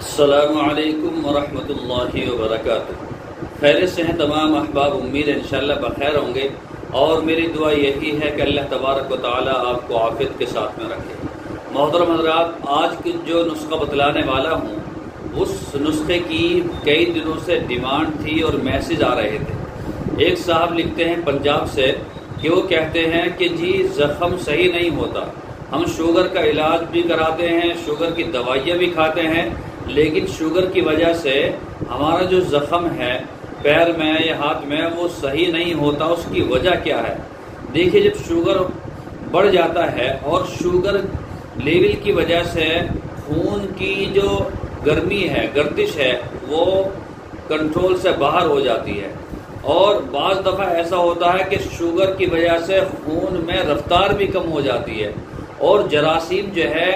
السلام علیکم ورحمۃ اللہ وبرکاتہ۔ خیریت سے ہیں تمام احباب، امید ہے انشاءاللہ بخیر ہوں گے، اور میری دعا یہی ہے کہ اللہ تبارک و تعالی آپ کو عافیت کے ساتھ میں رکھے۔ محترم حضرات، آج کی جو نسخہ بتلانے والا ہوں اس نسخے کی کئی دنوں سے ڈیمانڈ تھی اور میسج آ رہے تھے۔ ایک صاحب لکھتے ہیں پنجاب سے کہ وہ کہتے ہیں کہ جی زخم صحیح نہیں ہوتا، ہم شوگر کا علاج بھی کراتے ہیں، شوگر کی دوائیاں بھی کھاتے ہیں، لیکن شوگر کی وجہ سے ہمارا جو زخم ہے پیر میں یا ہاتھ میں وہ صحیح نہیں ہوتا۔ اس کی وجہ کیا ہے؟ دیکھیے، جب شوگر بڑھ جاتا ہے اور شوگر لیول کی وجہ سے خون کی جو گرمی ہے، گردش ہے، وہ کنٹرول سے باہر ہو جاتی ہے، اور بعض دفعہ ایسا ہوتا ہے کہ شوگر کی وجہ سے خون میں رفتار بھی کم ہو جاتی ہے اور جراثیم جو ہے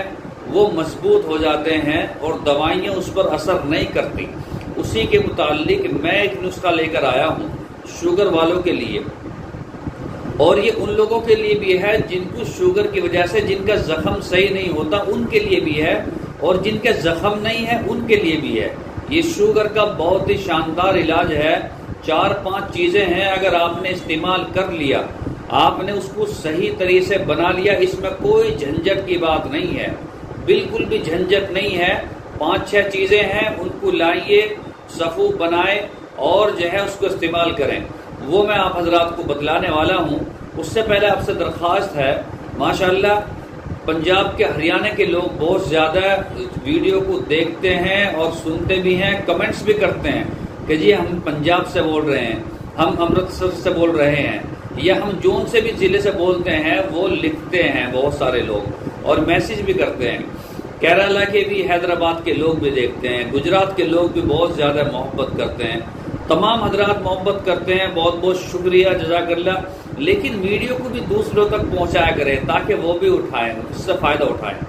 وہ مضبوط ہو جاتے ہیں اور دوائیاں اس پر اثر نہیں کرتی۔ اسی کے متعلق میں ایک نسخہ لے کر آیا ہوں شوگر والوں کے لیے، اور یہ ان لوگوں کے لیے بھی ہے جن کو شوگر کی وجہ سے جن کا زخم صحیح نہیں ہوتا، ان کے لیے بھی ہے، اور جن کے زخم نہیں ہے ان کے لیے بھی ہے۔ یہ شوگر کا بہت ہی شاندار علاج ہے۔ 4-5 چیزیں ہیں، اگر آپ نے استعمال کر لیا، آپ نے اس کو صحیح طریقے سے بنا لیا، اس میں کوئی جھنجھٹ کی بات نہیں ہے، بالکل بھی جھنجھٹ نہیں ہے۔ 5-6 چیزیں ہیں، ان کو لائیے، صفو بنائے اور جو ہے اس کو استعمال کریں۔ وہ میں آپ حضرات کو بتلانے والا ہوں۔ اس سے پہلے آپ سے درخواست ہے، ماشاءاللہ پنجاب کے ہریانہ کے لوگ بہت زیادہ ویڈیو کو دیکھتے ہیں اور سنتے بھی ہیں، کمنٹس بھی کرتے ہیں کہ جی ہم پنجاب سے بول رہے ہیں، ہم امرتسر سے بول رہے ہیں، یا ہم جون سے بھی ضلع سے بولتے ہیں۔ وہ لکھتے ہیں بہت سارے لوگ اور میسج بھی کرتے ہیں۔ کیرالہ کے بھی، حیدرآباد کے لوگ بھی دیکھتے ہیں، گجرات کے لوگ بھی بہت زیادہ محبت کرتے ہیں۔ تمام حضرات محبت کرتے ہیں، بہت بہت شکریہ، جزاک اللہ۔ لیکن ویڈیو کو بھی دوسروں تک پہنچایا کریں تاکہ وہ بھی اٹھائیں، اس سے فائدہ اٹھائیں۔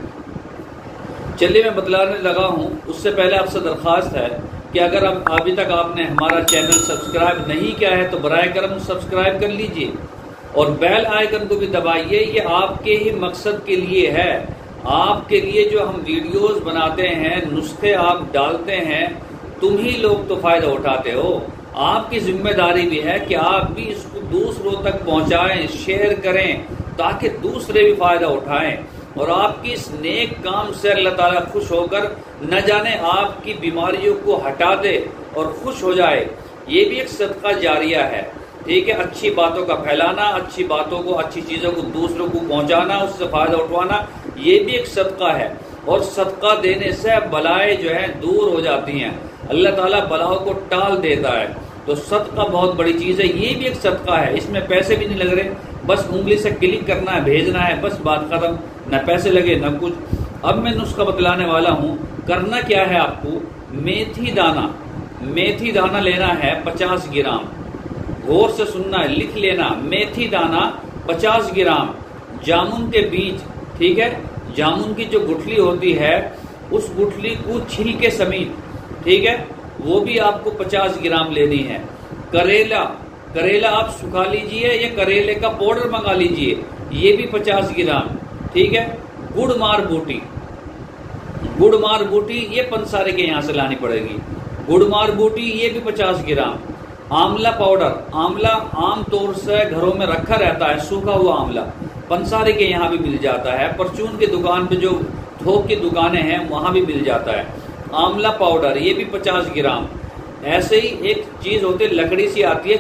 چلیے میں بتلانے لگا ہوں۔ اس سے پہلے آپ سے درخواست ہے کہ اگر ابھی تک آپ نے ہمارا چینل سبسکرائب نہیں کیا ہے تو برائے کرم سبسکرائب کر لیجئے، اور بیل آئیکن کو بھی دبائیے۔ یہ آپ کے ہی مقصد کے لیے ہے، آپ کے لیے جو ہم ویڈیوز بناتے ہیں، نسخے آپ ڈالتے ہیں، تم ہی لوگ تو فائدہ اٹھاتے ہو۔ آپ کی ذمہ داری بھی ہے کہ آپ بھی اس کو دوسروں تک پہنچائیں، شیئر کریں تاکہ دوسرے بھی فائدہ اٹھائیں، اور آپ کی اس نیک کام سے اللہ تعالیٰ خوش ہو کر نہ جانے آپ کی بیماریوں کو ہٹا دے اور خوش ہو جائے۔ یہ بھی ایک صدقہ جاریہ ہے، ٹھیک ہے؟ اچھی باتوں کا پھیلانا، اچھی باتوں کو، اچھی چیزوں کو دوسروں کو پہنچانا، اس سے فائدہ اٹھوانا، یہ بھی ایک صدقہ ہے، اور صدقہ دینے سے بلائیں جو ہیں دور ہو جاتی ہیں، اللہ تعالیٰ بلاؤں کو ٹال دیتا ہے۔ تو صدقہ بہت بڑی چیز ہے، یہ بھی ایک صدقہ ہے، اس میں پیسے بھی نہیں لگ رہے، بس انگلی سے کلک کرنا ہے، بھیجنا ہے، بس بات ختم، نہ پیسے لگے نہ کچھ۔ اب میں نسخہ بتلانے والا ہوں۔ کرنا کیا ہے آپ کو؟ میتھی دانہ لینا ہے 50 گرام، غور سے سننا ہے، لکھ لینا، میتھی دانہ 50 گرام، جامن کے بیج، ٹھیک ہے؟ جامن کی جو گٹھلی ہوتی ہے اس گٹھلی کو چھلکے سمیت، ٹھیک ہے، وہ بھی آپ کو 50 گرام لینی ہے۔ کریلا آپ سکھا لیجئے یا کریلے کا پاؤڈر منگا لیجئے، یہ بھی 50 گرام، ٹھیک ہے۔ گڑ مار بوٹی یہ پنسارے کے یہاں سے لانی پڑے گی، گڑ مار بوٹی یہ بھی 50 گرام۔ آملہ پاؤڈر، آملہ عام طور سے گھروں میں رکھا رہتا ہے، سوکھا ہوا آملہ، پنسارے کے یہاں بھی مل جاتا ہے، پرچون کی دکان پہ جو تھوک کی دکانیں ہیں وہاں بھی مل جاتا ہے۔ آملہ پاؤڈر یہ بھی 50 گرام۔ ایسے ہی ایک چیز ہوتی ہے، لکڑی سی آتی ہے،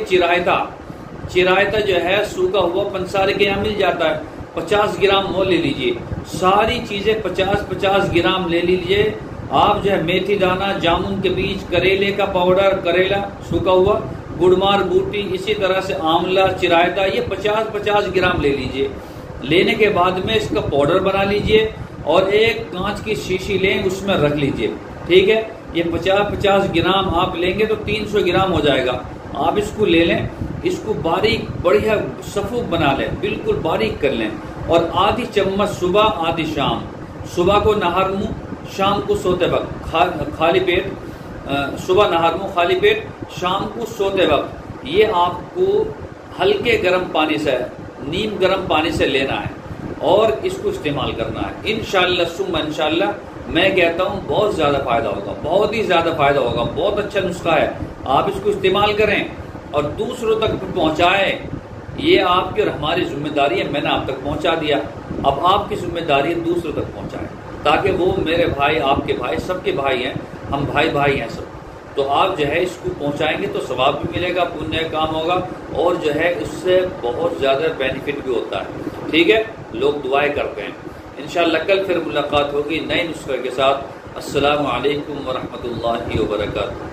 چرائتا جو ہے سوکھا ہوا، پنسارے کے یہاں مل جاتا ہے، 50 گرام وہ لے لیجئے۔ ساری چیزیں 50-50 گرام لے لیجئے آپ، جو ہے میتھی دانہ، جامن کے بیج، کریلے کا پاؤڈر، کریلا سوکھا ہوا، گڑمار بوٹی، اسی طرح سے آملہ، چرائتا، یہ 50-50 گرام لے لیجئے۔ لینے کے بعد میں اس کا پاؤڈر بنا لیجئے اور ایک کانچ کی شیشی لیں، اس میں رکھ لیجئے، ٹھیک ہے؟ یہ 50-50 گرام آپ لیں گے تو 300 گرام ہو جائے گا۔ آپ اس کو لے لیں، اس کو باریک بڑھیا صفوف بنا لیں، بالکل باریک کر لیں، اور آدھی چمچ صبح آدھی شام، صبح کو نہار منہ، شام کو سوتے وقت خالی پیٹ، صبح نہار منہ خالی پیٹ، شام کو سوتے وقت، یہ آپ کو ہلکے گرم پانی سے، نیم گرم پانی سے لینا ہے اور اس کو استعمال کرنا ہے۔ انشاءاللہ ثم انشاءاللہ میں کہتا ہوں بہت زیادہ فائدہ ہوگا، بہت ہی زیادہ فائدہ ہوگا، بہت اچھا نسخہ ہے، آپ اس کو استعمال کریں اور دوسروں تک پہنچائیں۔ یہ آپ کی اور ہماری ذمہ داری ہے، میں نے آپ تک پہنچا دیا، اب آپ کی ذمہ داری ہے دوسروں تک پہنچائیں، تاکہ وہ میرے بھائی، آپ کے بھائی، سب کے بھائی ہیں، ہم بھائی بھائی ہیں سب، تو آپ جو ہے اس کو پہنچائیں گے تو ثواب بھی ملے گا، پنیہ کام ہوگا، اور جو ہے اس سے بہت زیادہ بینیفٹ بھی ہوتا ہے۔ ٹھیک ہے، لوگ دعائیں کرتے ہیں۔ انشاءاللہ کل پھر ملاقات ہوگی نئے نسخے کے ساتھ۔ السلام علیکم ورحمۃ اللہ وبرکاتہ۔